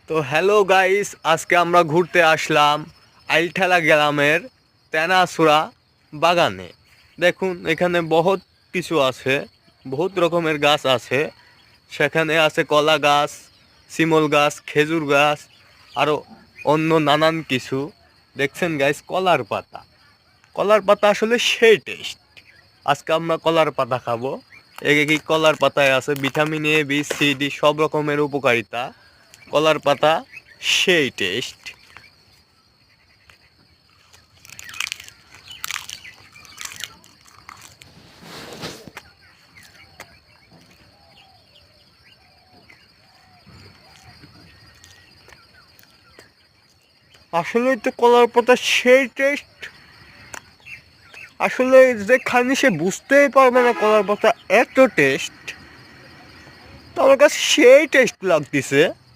তো hello guys, আজকে আমরা ঘুরতে আসলাম আইলঠেলা গ্রামের তেনাসুরা বাগানে। দেখুন এখানে বহুত কিছু আছে, বহুত রকমের গাছ আছে। সেখানে আছে কলা গাছ, শিমল গাছ, খেজুর গাছ, আরও অন্য নানান কিছু। দেখছেন গাইস, কলার পাতা। কলার পাতা আসলে সেই টেস্ট। আজকে আমরা কলার পাতা খাবো। এই কলার পাতায় আছে vitamin A, B, C, D, সব রকমের উপকারিতা। কলার পাতা সেই টেস্ট। আসলে তো কলার পাতা সেই টেস্ট। আসলে যে খানি সে বুঝতেই পারবে না কলার পাতা এত টেস্ট। তো আমার কাছে সেই টেস্ট লাগতেছে।